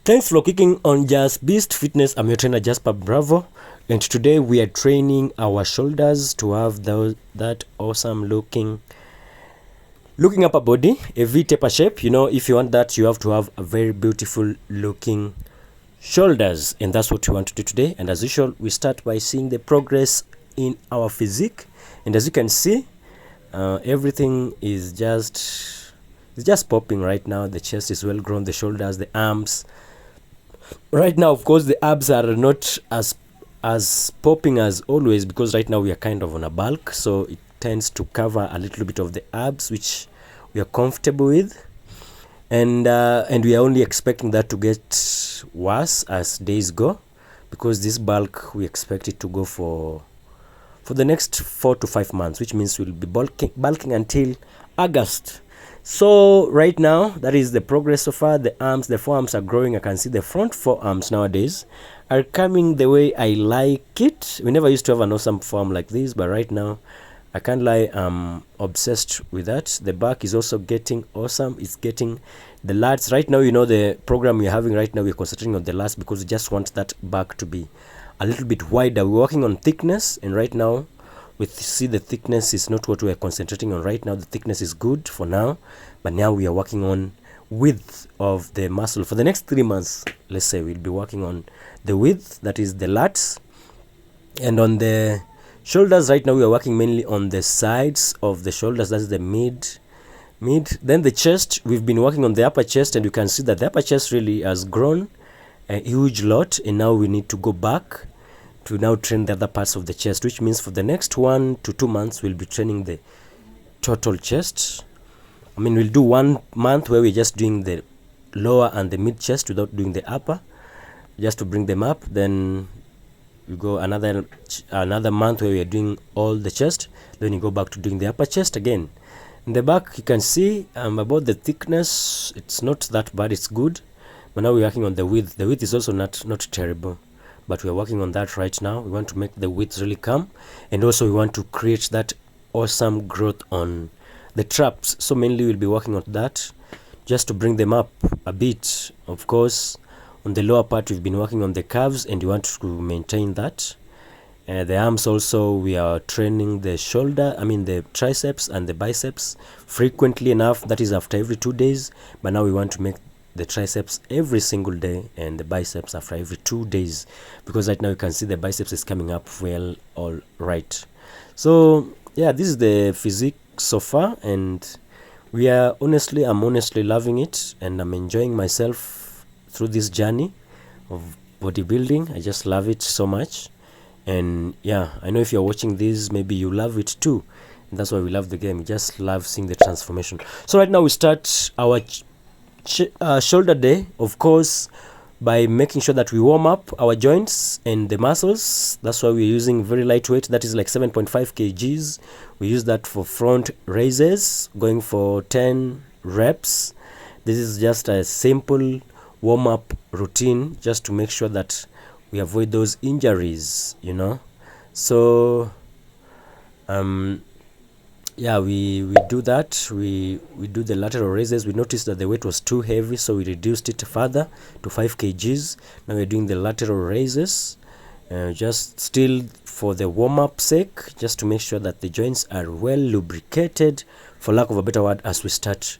Thanks for clicking on Just Beast Fitness. I'm your trainer Jasper Bravo, and today we are training our shoulders to have that awesome looking upper body, a V-taper shape. You know, if you want that, you have to have a very beautiful looking shoulders, and that's what we want to do today. And as usual, we start by seeing the progress in our physique, and as you can see, everything is just popping right now. The chest is well grown, the shoulders, the arms. Right now, of course, the abs are not as popping as always, because right now we are kind of on a bulk, so it tends to cover a little bit of the abs, which we are comfortable with, and we are only expecting that to get worse as days go, because this bulk we expect it to go for the next 4 to 5 months, which means we'll be bulking until August. So right now, that is the progress so far. The arms, the forearms are growing. I can see the front forearms nowadays are coming the way I like it. We never used to have an awesome forearm like this, but right now, I can't lie, I'm obsessed with that. The back is also getting awesome. It's getting the lats. Right now, you know, the program we're having right now, we're concentrating on the lats because we just want that back to be a little bit wider. We're working on thickness, and right now, we see the thickness is not what we are concentrating on right now. The thickness is good for now, but now we are working on width of the muscle. For the next 3 months, let's say, we'll be working on the width, that is the lats. And on the shoulders, right now we are working mainly on the sides of the shoulders, that's the mid. Then the chest, we've been working on the upper chest, and you can see that the upper chest really has grown a huge lot, and now we need to go back to now train the other parts of the chest, which means for the next 1 to 2 months we'll be training the total chest. I mean, we'll do 1 month where we're just doing the lower and the mid chest without doing the upper, just to bring them up. Then we go another month where we are doing all the chest. Then you go back to doing the upper chest again. In the back, you can see about the thickness, it's not that bad, it's good. But now we're working on the width. The width is also not terrible, but we're working on that right now. We want to make the width really come, and also we want to create that awesome growth on the traps. So mainly we'll be working on that, just to bring them up a bit. Of course, on the lower part we've been working on the calves, and we want to maintain that. The arms also, we are training the the triceps and the biceps frequently enough. That is after every 2 days, but now we want to make the triceps every single day and the biceps after every 2 days, because right now you can see the biceps is coming up well. All right, so yeah, this is the physique so far, and I'm honestly loving it, and I'm enjoying myself through this journey of bodybuilding. I just love it so much, and yeah, I know if you're watching this, maybe you love it too, and that's why we love the game. We just love seeing the transformation. So right now we start our shoulder day, of course, by making sure that we warm up our joints and the muscles. That's why we're using very lightweight, that is like 7.5 kgs. We use that for front raises, going for 10 reps. This is just a simple warm-up routine, just to make sure that we avoid those injuries, you know. So yeah, we do that. We do the lateral raises. We noticed that the weight was too heavy, so we reduced it further to 5 kgs. Now we're doing the lateral raises, just still for the warm-up sake, just to make sure that the joints are well lubricated, for lack of a better word, as we start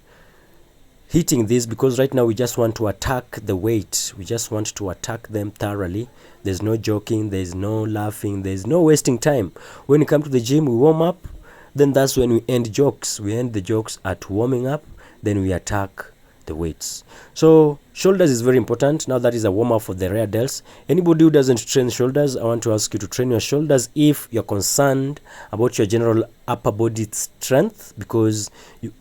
hitting this, because right now we just want to attack the weight. We just want to attack them thoroughly. There's no joking, there's no laughing, there's no wasting time. When you come to the gym, we warm up, then that's when we end jokes. We end the jokes at warming up, then we attack the weights. So shoulders is very important. Now that is a warm up for the rear delts. Anybody who doesn't train shoulders, I want to ask you to train your shoulders if you're concerned about your general upper body strength, because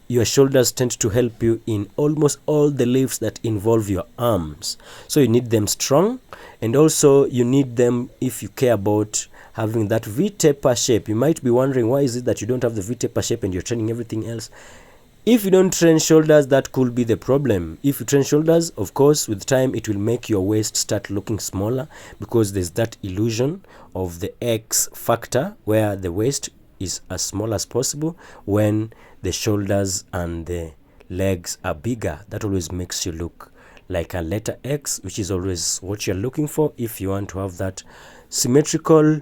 your shoulders tend to help you in almost all the lifts that involve your arms. So you need them strong, and also you need them if you care about having that V-taper shape. You might be wondering, why is it that you don't have the V-taper shape and you're training everything else? If you don't train shoulders, that could be the problem. If you train shoulders, of course, with time, it will make your waist start looking smaller, because there's that illusion of the X factor, where the waist is as small as possible when the shoulders and the legs are bigger. That always makes you look like a letter X, which is always what you're looking for if you want to have that symmetrical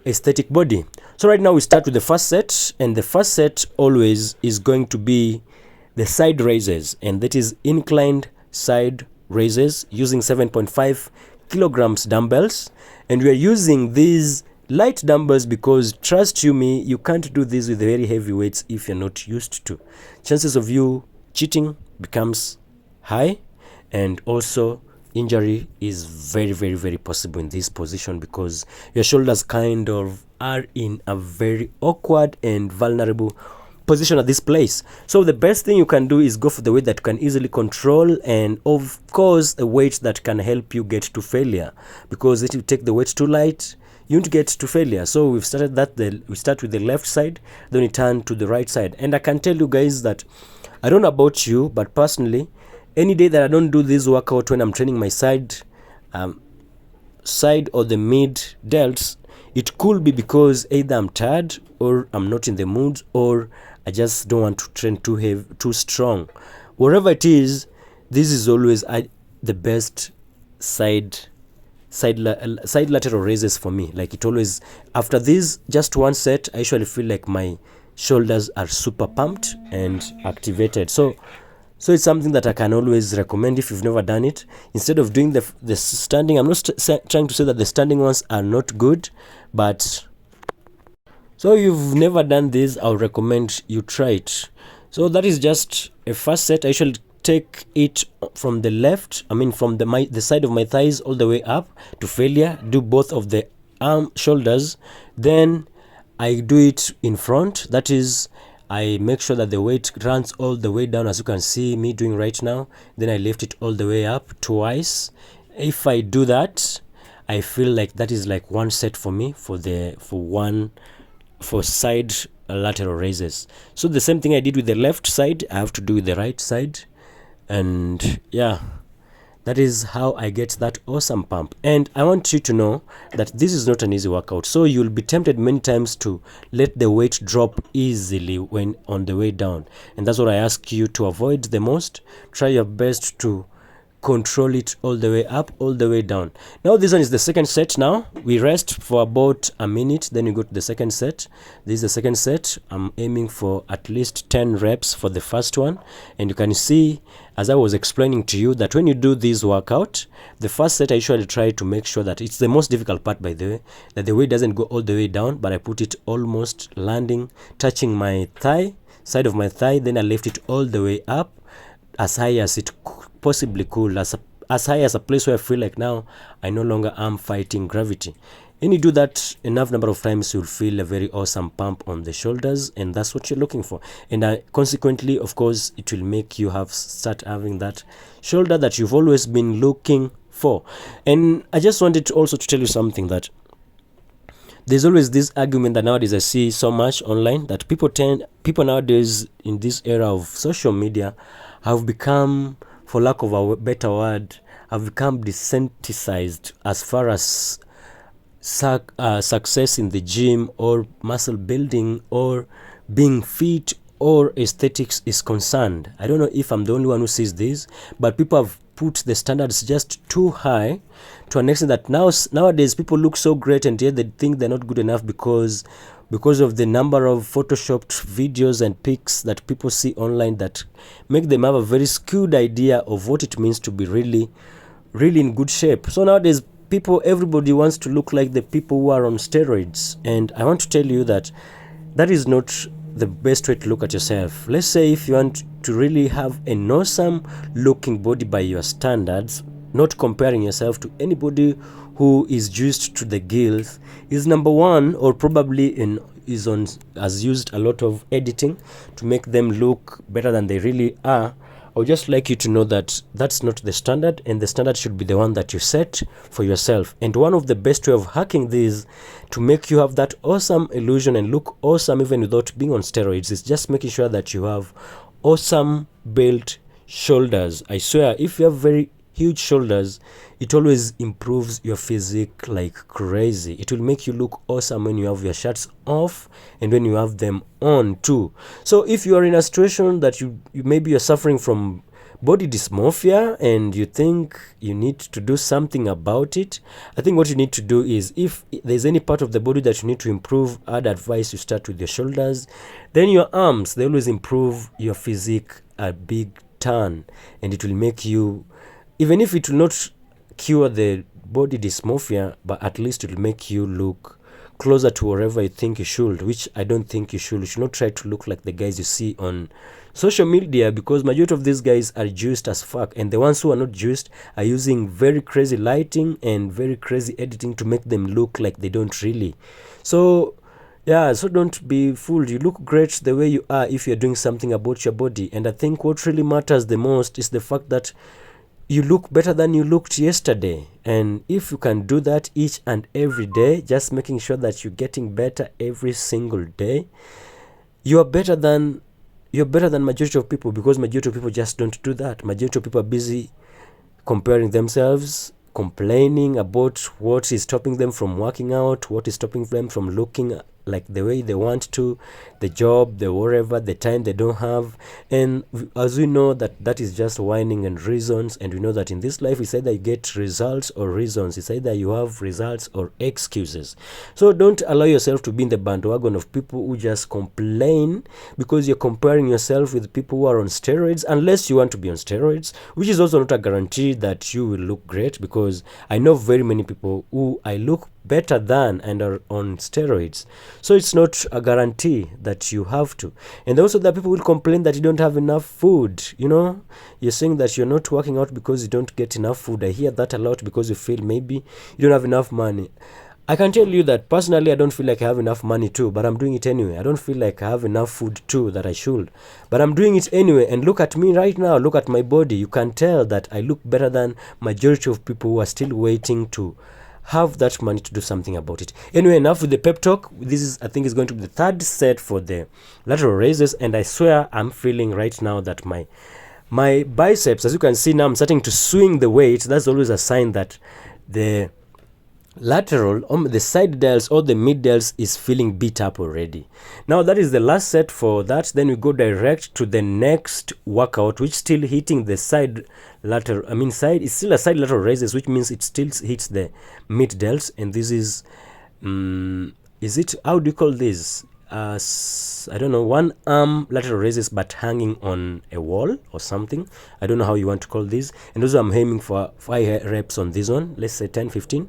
aesthetic body. So right now we start with the first set, and the first set always is going to be the side raises, and that is inclined side raises using 7.5 kilograms dumbbells. And we are using these light dumbbells because, trust you me, you can't do this with very heavy weights if you're not used to. Chances of you cheating becomes high, and also injury is very, very, very possible in this position because your shoulders kind of are in a very awkward and vulnerable position at this place. So the best thing you can do is go for the weight that you can easily control, and of course a weight that can help you get to failure, because if you take the weight too light, you won't get to failure. So we've started that, we start with the left side, then we turn to the right side. And I can tell you guys that, I don't know about you, but personally, any day that I don't do this workout when I'm training my side or the mid delts, it could be because either I'm tired, or I'm not in the mood, or I just don't want to train too heavy, too strong. Whatever it is, this is always the best side lateral raises for me. Like, it always, after this just one set, I usually feel like my shoulders are super pumped and activated. So it's something that I can always recommend if you've never done it. Instead of doing the standing, I'm not trying to say that the standing ones are not good, but so you've never done this, I'll recommend you try it. So that is just a first set. I usually take it from the left, from the side of my thighs all the way up to failure, do both of the shoulders, then I do it in front. That is, I make sure that the weight runs all the way down, as you can see me doing right now. Then I lift it all the way up twice. If I do that, I feel like that is like one set for me for side lateral raises. So the same thing I did with the left side, I have to do with the right side. And yeah, that is how I get that awesome pump. And I want you to know that this is not an easy workout. So you'll be tempted many times to let the weight drop easily when on the way down. And that's what I ask you to avoid the most. Try your best to control it all the way up, all the way down. Now this one is the second set. Now we rest for about a minute, then we go to the second set. This is the second set. I'm aiming for at least 10 reps for the first one. And you can see, as I was explaining to you, that when you do this workout, the first set I usually try to make sure that it's the most difficult part, by the way, that the weight doesn't go all the way down, but I put it almost landing, touching my thigh, side of my thigh, then I lift it all the way up as high as it possibly could, as high as a place where I feel like now I no longer am fighting gravity. When you do that enough number of times, you'll feel a very awesome pump on the shoulders, and that's what you're looking for. And consequently, of course, it will make you start having that shoulder that you've always been looking for. And I just wanted to also to tell you something, that there's always this argument that nowadays I see so much online, that people nowadays in this era of social media have become, for lack of a better word, have become desensitized as far as success in the gym or muscle building or being fit or aesthetics is concerned. I don't know if I'm the only one who sees this, but people have put the standards just too high, to an extent that nowadays people look so great, and yet they think they're not good enough because of the number of photoshopped videos and pics that people see online that make them have a very skewed idea of what it means to be really, really in good shape. So nowadays everybody wants to look like the people who are on steroids, and I want to tell you that that is not the best way to look at yourself. Let's say if you want to really have an awesome looking body by your standards, not comparing yourself to anybody who is juiced to the gills, is number one, or probably has used a lot of editing to make them look better than they really are. I would just like you to know that that's not the standard, and the standard should be the one that you set for yourself. And one of the best way of hacking this to make you have that awesome illusion and look awesome even without being on steroids is just making sure that you have awesome built shoulders. I swear, if you have very huge shoulders, it always improves your physique like crazy. It will make you look awesome when you have your shirts off and when you have them on too. So if you are in a situation that you maybe you're suffering from body dysmorphia and you think you need to do something about it, I think what you need to do is, if there's any part of the body that you need to improve, I'd advise you start with your shoulders, then your arms. They always improve your physique a big turn, and it will make you, even if it will not cure the body dysmorphia, but at least it will make you look closer to wherever you think you should, which I don't think you should. You should not try to look like the guys you see on social media, because majority of these guys are juiced as fuck, and the ones who are not juiced are using very crazy lighting and very crazy editing to make them look like they don't really. So yeah, so don't be fooled. You look great the way you are if you're doing something about your body. And I think what really matters the most is the fact that you look better than you looked yesterday. And if you can do that each and every day, just making sure that you're getting better every single day, you're better than majority of people, because majority of people just don't do that. Majority of people are busy comparing themselves, complaining about what is stopping them from working out, what is stopping them from looking like the way they want to, the job, the whatever, the time they don't have. And as we know, that is just whining and reasons. And we know that in this life, it's either you get results or reasons. It's either you have results or excuses. So don't allow yourself to be in the bandwagon of people who just complain because you're comparing yourself with people who are on steroids, unless you want to be on steroids, which is also not a guarantee that you will look great, because I know very many people who I look better than and are on steroids. So it's not a guarantee that you have to. And also that people will complain that you don't have enough food. You know, you're saying that you're not working out because you don't get enough food. I hear that a lot, because you feel maybe you don't have enough money. I can tell you that personally, I don't feel like I have enough money too, but I'm doing it anyway. I don't feel like I have enough food too that I should, but I'm doing it anyway. And look at me right now, look at my body. You can tell that I look better than majority of people who are still waiting to have that money to do something about it. Anyway, enough with the pep talk. This is, I think, is going to be the third set for the lateral raises, and I swear I'm feeling right now that my biceps, as you can see now, I'm starting to swing the weight. That's always a sign that the lateral, the side delts or the mid delts is feeling beat up already. Now that is the last set for that. Then we go direct to the next workout, which still hitting the side lateral. I mean, side, it's still a side lateral raises, which means it still hits the mid delts. And this is it, how do you call this? I don't know, one arm lateral raises but hanging on a wall or something. I don't know how you want to call this. And also I'm aiming for 5 reps on this one, let's say 10-15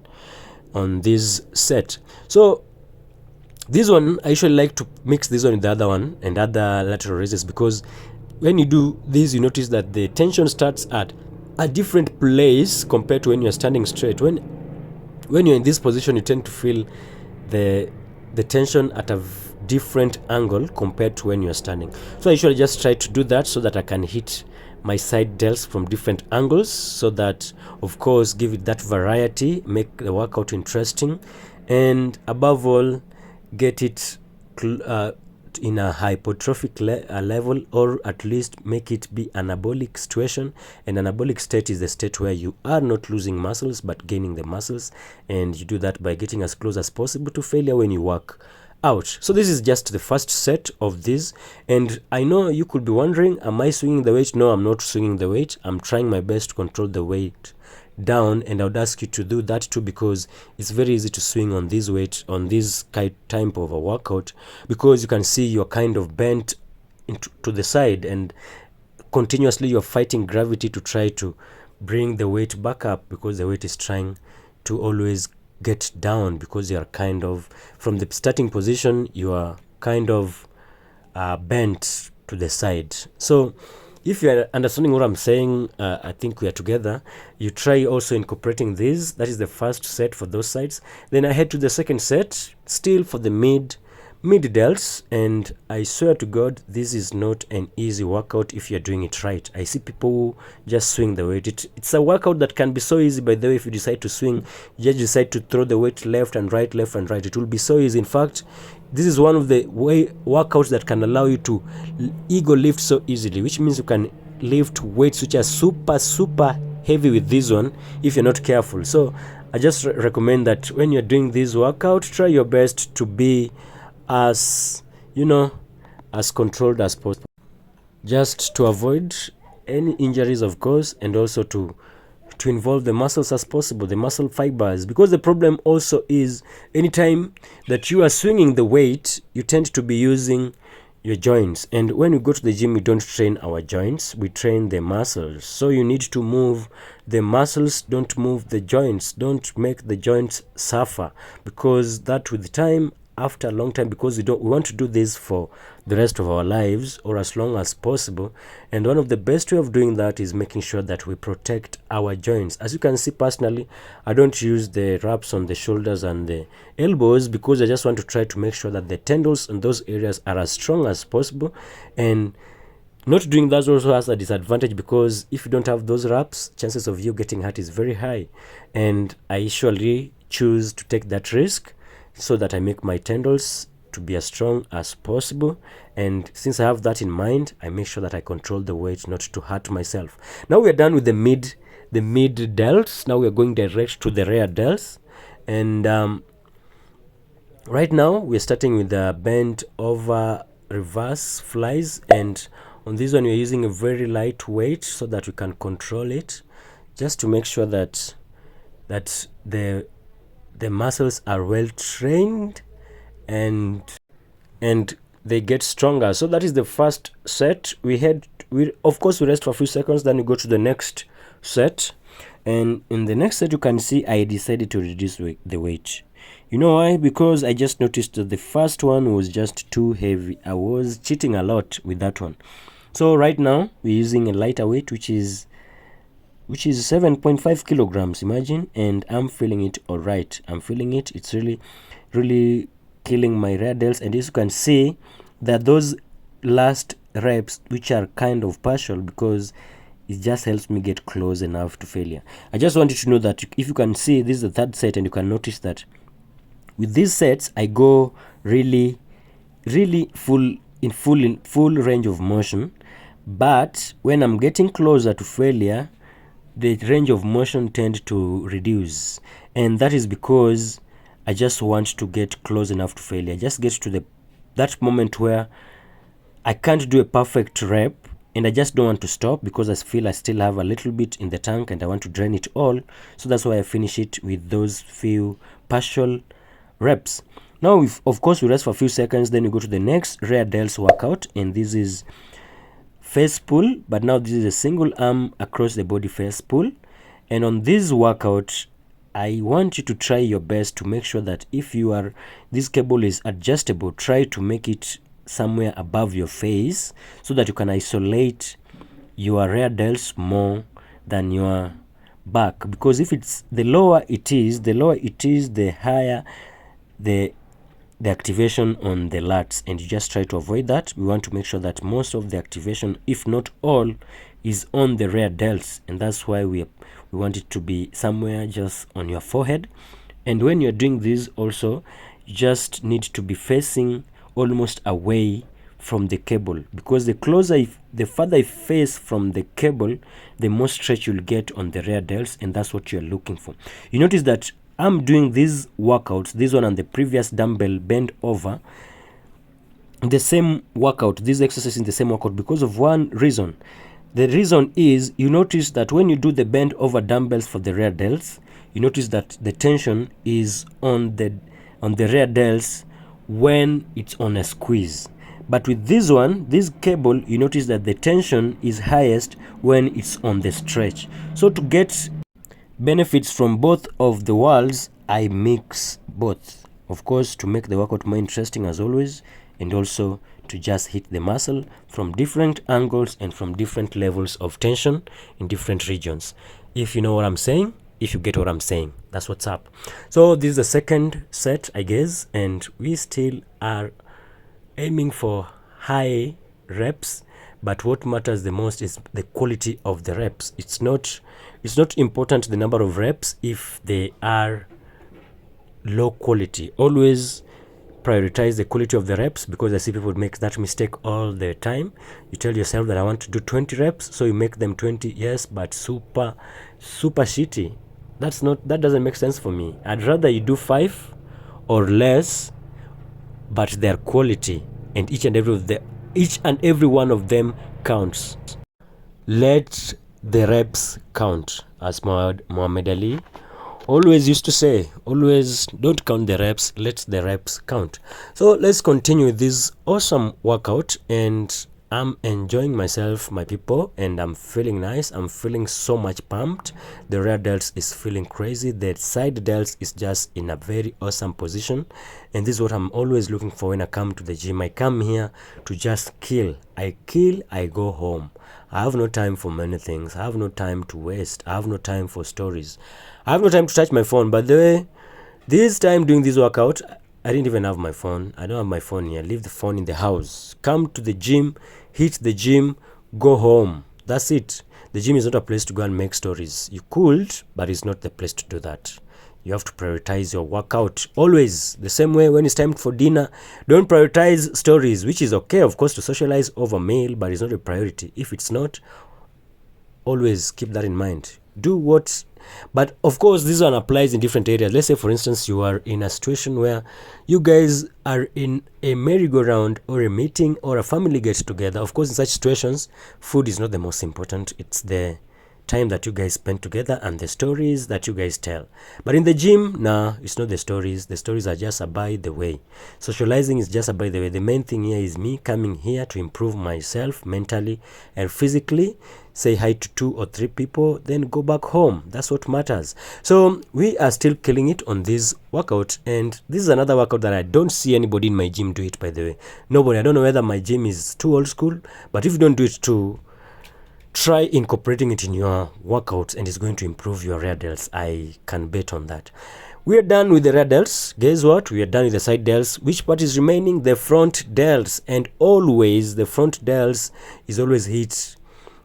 on this set. So this one, I usually like to mix this one with the other one and other lateral raises, because when you do this, you notice that the tension starts at a different place compared to when you're standing straight. When you're in this position, you tend to feel the tension at a different angle compared to when you're standing. So I usually just try to do that so that I can hit my side delts from different angles, so that, of course, give it that variety, make the workout interesting, and above all, get it in a hypertrophic level, or at least make it be anabolic situation. And anabolic state is the state where you are not losing muscles but gaining the muscles, and you do that by getting as close as possible to failure when you work out. So this is just the first set of this, and I know you could be wondering, am I swinging the weight? No, I'm not swinging the weight. I'm trying my best to control the weight down, and I would ask you to do that too, because it's very easy to swing on this weight on this type of a workout, because you can see you're kind of bent to the side, and continuously you're fighting gravity to try to bring the weight back up, because the weight is trying to always get down, because you are kind of, from the starting position, you are kind of bent to the side. So if you are understanding what I'm saying, I think we are together. You try also incorporating this. That is the first set for those sides. Then I head to the second set, still for the mid delts, and I swear to God, this is not an easy workout if you're doing it right. I see people who just swing the weight. It's a workout that can be so easy, by the way. If you decide to swing, you just decide to throw the weight left and right, it will be so easy. In fact, this is one of the workouts that can allow you to ego lift so easily, which means you can lift weights which are super heavy with this one if you're not careful. So I just recommend that when you're doing this workout, try your best to be as controlled as possible, just to avoid any injuries, of course, and also to involve the muscles as possible, the muscle fibers, because the problem also is anytime that you are swinging the weight, you tend to be using your joints, and when we go to the gym, we don't train our joints, we train the muscles. So you need to move the muscles, don't move the joints, don't make the joints suffer, because that with time, after a long time, because we want to do this for the rest of our lives or as long as possible, and one of the best way of doing that is making sure that we protect our joints. As you can see, personally, I don't use the wraps on the shoulders and the elbows because I just want to try to make sure that the tendons in those areas are as strong as possible, and not doing that also has a disadvantage because if you don't have those wraps, chances of you getting hurt is very high, and I usually choose to take that risk so that I make my tendons to be as strong as possible. And since I have that in mind, I make sure that I control the weight not to hurt myself. Now we are done with the mid delts. Now we are going direct to the rear delts, and right now we're starting with the bent over reverse flies, and on this one we're using a very light weight so that we can control it, just to make sure that the muscles are well trained and they get stronger. So that is the first set. We of course we rest for a few seconds, then we go to the next set, and in the next set you can see I decided to reduce the weight. You know why? Because I just noticed that the first one was just too heavy. I was cheating a lot with that one. So right now we're using a lighter weight, which is 7.5 kilograms, imagine, and I'm feeling it all right. I'm feeling it. It's really killing my rear delts, and as you can see that those last reps, which are kind of partial because it just helps me get close enough to failure. I just want you to know that if you can see, this is the third set, and you can notice that with these sets I go really full range of motion, but when I'm getting closer to failure, the range of motion tend to reduce, and that is because I just want to get close enough to failure. Just get to that moment where I can't do a perfect rep, and I just don't want to stop because I feel I still have a little bit in the tank and I want to drain it all. So that's why I finish it with those few partial reps. Now, of course, we rest for a few seconds, then we go to the next rear delts workout, and this is face pull, but now this is a single arm across the body face pull. And on this workout, I want you to try your best to make sure that if this cable is adjustable, try to make it somewhere above your face so that you can isolate your rear delts more than your back, because if it's the lower it is, the higher the activation on the lats, and you just try to avoid that. We want to make sure that most of the activation, if not all, is on the rear delts, and that's why we want it to be somewhere just on your forehead. And when you're doing this also, you just need to be facing almost away from the cable, because the further you face from the cable, the more stretch you'll get on the rear delts, and that's what you're looking for. You notice that I'm doing these workouts, this one and the previous dumbbell bend over, the same workout, this exercise in the same workout, because of one reason. The reason is, you notice that when you do the bend over dumbbells for the rear delts, you notice that the tension is on the rear delts when it's on a squeeze. But with this one, this cable, you notice that the tension is highest when it's on the stretch. So to get benefits from both of the worlds, I mix both, of course, to make the workout more interesting as always, and also to just hit the muscle from different angles and from different levels of tension in different regions. If you know what I'm saying, if you get what I'm saying, that's what's up. So this is the second set, I guess, and we still are aiming for high reps, but what matters the most is the quality of the reps. It's not important the number of reps if they are low quality. Always prioritize the quality of the reps, because I see people make that mistake all the time. You tell yourself that I want to do 20 reps, so you make them 20, yes, but super shitty. That doesn't make sense for me. I'd rather you do 5 or less, but their quality, and each and every one of them counts. let the reps count, as Muhammad Ali always used to say. Always don't count the reps, let the reps count. So let's continue with this awesome workout, and I'm enjoying myself, my people, and I'm feeling nice. I'm feeling so much pumped. The rear delts is feeling crazy. The side delts is just in a very awesome position, and this is what I'm always looking for when I come to the gym. I come here to just kill. I kill, I go home. I have no time for many things. I have no time to waste. I have no time for stories. I have no time to touch my phone. By the way, this time doing this workout, I didn't even have my phone. I don't have my phone here. Leave the phone in the house. Come to the gym, hit the gym, go home. That's it. The gym is not a place to go and make stories. You could, but it's not the place to do that. You have to prioritize your workout always. The same way when it's time for dinner, don't prioritize stories, which is okay, of course, to socialize over meal, but it's not a priority. If it's not, always keep that in mind. Do what, but of course this one applies in different areas. Let's say, for instance, you are in a situation where you guys are in a merry-go-round or a meeting or a family get together. Of course, in such situations, food is not the most important. It's the time that you guys spend together and the stories that you guys tell. But in the gym, nah, it's not the stories. The stories are just a by the way. Socializing is just a by the way. The main thing here is me coming here to improve myself mentally and physically, say hi to 2 or 3 people, then go back home. That's what matters. So we are still killing it on this workout, and this is another workout that I don't see anybody in my gym do it, by the way. Nobody. I don't know whether my gym is too old school, but if you don't do it too, try incorporating it in your workouts, and it's going to improve your rear delts. I can bet on that. We are done with the rear delts. Guess what? We are done with the side delts. Which part is remaining? The front delts. And always, the front delts is always hit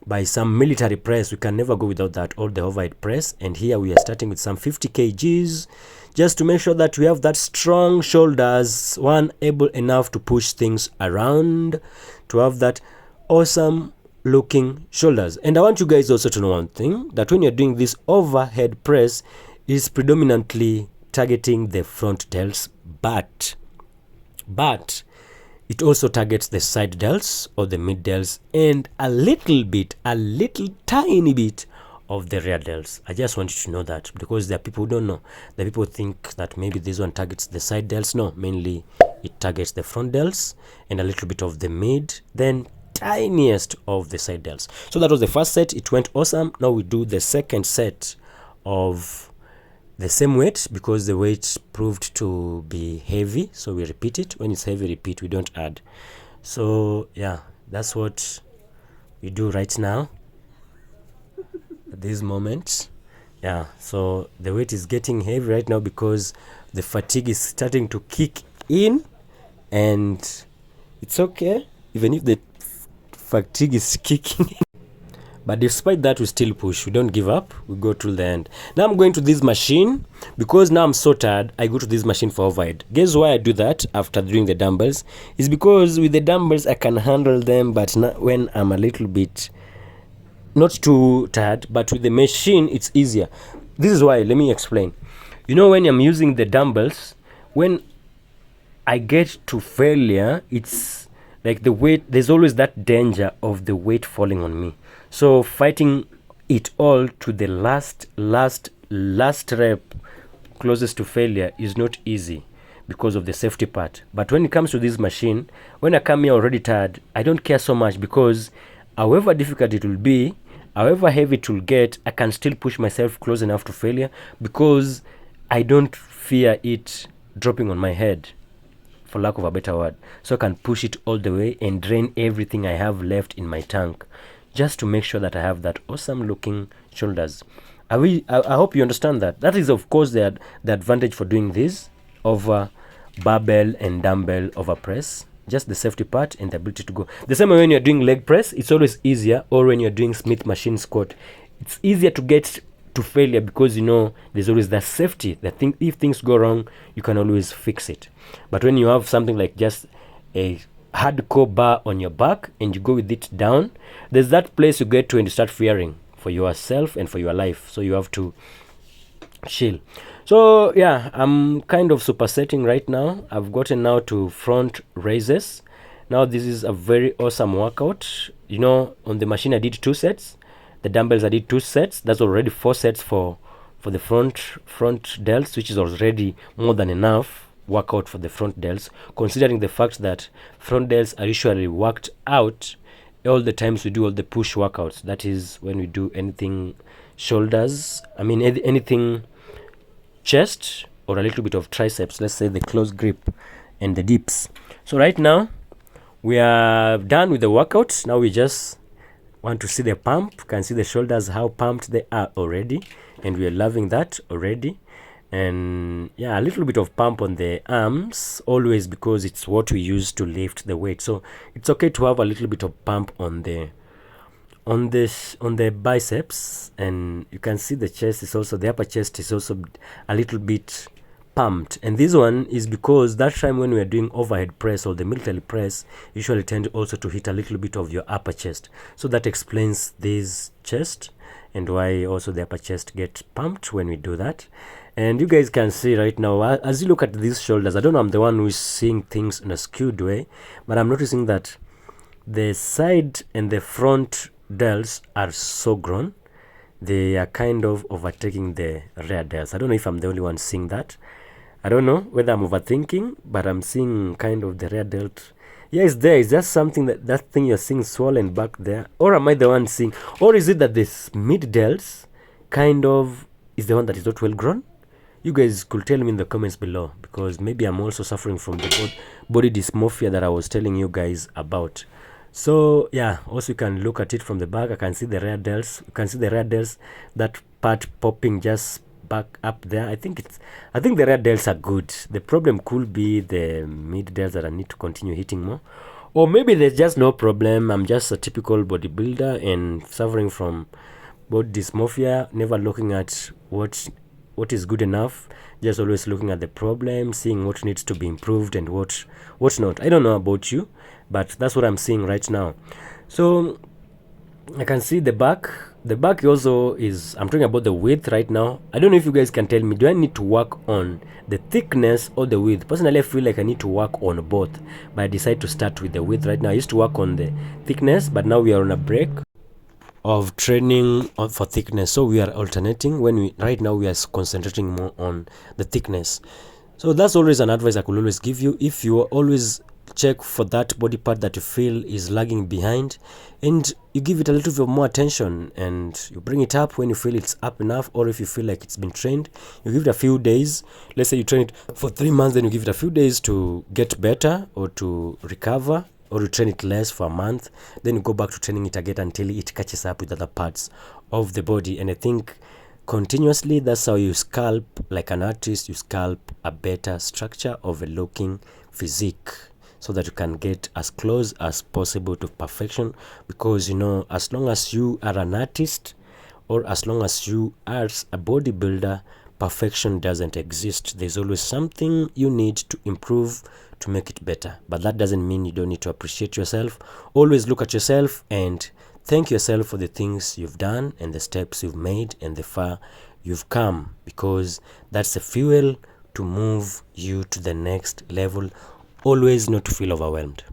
by some military press. We can never go without that, or the overhead press. And here we are starting with some 50 kgs, just to make sure that we have that strong shoulders, one able enough to push things around, to have that awesome looking shoulders. And I want you guys also to know one thing, that when you're doing this overhead press, is predominantly targeting the front delts, but it also targets the side delts or the mid delts, and a little tiny bit of the rear delts. I just want you to know that, because there are people who don't know. The people think that maybe this one targets the side delts. No, mainly it targets the front delts and a little bit of the mid, then tiniest of the side delts. So that was the first set. It went awesome. Now we do the second set of the same weight, because the weight proved to be heavy, so we repeat it. When it's heavy, repeat, we don't add. So yeah, that's what we do right now at this moment. Yeah, so the weight is getting heavy right now because the fatigue is starting to kick in, and it's okay even if the fatigue is kicking in. But despite that, we still push. We don't give up. We go till the end. Now I'm going to this machine, because now I'm so tired. I go to this machine for overhead. Guess why I do that after doing the dumbbells? It's because with the dumbbells I can handle them, but when I'm a little bit not too tired, but with the machine it's easier. This is why. Let me explain. You know, when I'm using the dumbbells, when I get to failure, it's like the weight, there's always that danger of the weight falling on me. So fighting it all to the last rep closest to failure is not easy because of the safety part. But when it comes to this machine, when I come here already tired, I don't care so much, because however difficult it will be, however heavy it will get, I can still push myself close enough to failure, because I don't fear it dropping on my head, for lack of a better word. So I can push it all the way and drain everything I have left in my tank, just to make sure that I have that awesome looking shoulders. I hope you understand that. That is, of course, the advantage for doing this over barbell and dumbbell over press. Just the safety part and the ability to go. The same way when you're doing leg press, it's always easier, or when you're doing Smith machine squat, it's easier to get to failure, because you know there's always that safety, that thing, if things go wrong, you can always fix it. But when you have something like just a hardcore bar on your back and you go with it down, there's that place you get to and you start fearing for yourself and for your life. So you have to chill. So yeah, I'm kind of supersetting right now. I've gotten now to front raises. Now this is a very awesome workout. you know, on the machine I did 2 sets. The dumbbells I did 2 sets. That's already 4 sets for the front delts, which is already more than enough workout for the front delts, considering the fact that front delts are usually worked out all the times we do all the push workouts. That is when we do anything shoulders, I mean anything chest or a little bit of triceps, let's say the close grip and the dips. So right now we are done with the workout. Now we just want to see the pump. You can see the shoulders, how pumped they are already, and we are loving that already. And yeah, a little bit of pump on the arms, always, because it's what we use to lift the weight. So it's okay to have a little bit of pump on the biceps. And you can see the chest is also, the upper chest is also a little bit pumped. And this one is because that time when we are doing overhead press or the military press, you usually tend also to hit a little bit of your upper chest. So that explains this chest and why also the upper chest gets pumped when we do that. And you guys can see right now, as you look at these shoulders, I don't know, I'm the one who is seeing things in a skewed way, but I'm noticing that the side and the front delts are so grown. They are kind of overtaking the rear delts. I don't know if I'm the only one seeing that. I don't know whether I'm overthinking, but I'm seeing kind of the rear delt. Yeah, it's there. Is that something that thing you're seeing swollen back there? Or am I the one seeing? Or is it that this mid delts kind of is the one that is not well grown? You guys could tell me in the comments below, because maybe I'm also suffering from the body dysmorphia that I was telling you guys about. So yeah, also you can look at it from the back. I can see the rear delts. You can see the rear delts, that part popping just back up there. I think the rear delts are good. The problem could be the mid delts that I need to continue hitting more, or maybe there's just no problem. I'm just a typical bodybuilder and suffering from body dysmorphia, never looking at what is good enough, just always looking at the problem, seeing what needs to be improved and what not. I don't know about you, but that's what I'm seeing right now. So I can see the back. The back also is, I'm talking about the width right now. I don't know if you guys can tell me, do I need to work on the thickness or the width? Personally, I feel like I need to work on both, but I decide to start with the width right now. I used to work on the thickness, but now we are on a break of training for thickness, so we are alternating. Right now we are concentrating more on the thickness. So that's always an advice I could always give you. If you always check for that body part that you feel is lagging behind, and you give it a little bit more attention, and you bring it up when you feel it's up enough, or if you feel like it's been trained, you give it a few days. Let's say you train it for 3 months, then you give it a few days to get better or to recover, or you train it less for a month, then you go back to training it again until it catches up with other parts of the body. And I think continuously, that's how you sculpt, like an artist, you sculpt a better structure of a looking physique, so that you can get as close as possible to perfection. Because, you know, as long as you are an artist, or as long as you are a bodybuilder, perfection doesn't exist. There's always something you need to improve to make it better. But that doesn't mean you don't need to appreciate yourself. Always look at yourself and thank yourself for the things you've done and the steps you've made and the far you've come, because that's the fuel to move you to the next level. Always not to feel overwhelmed.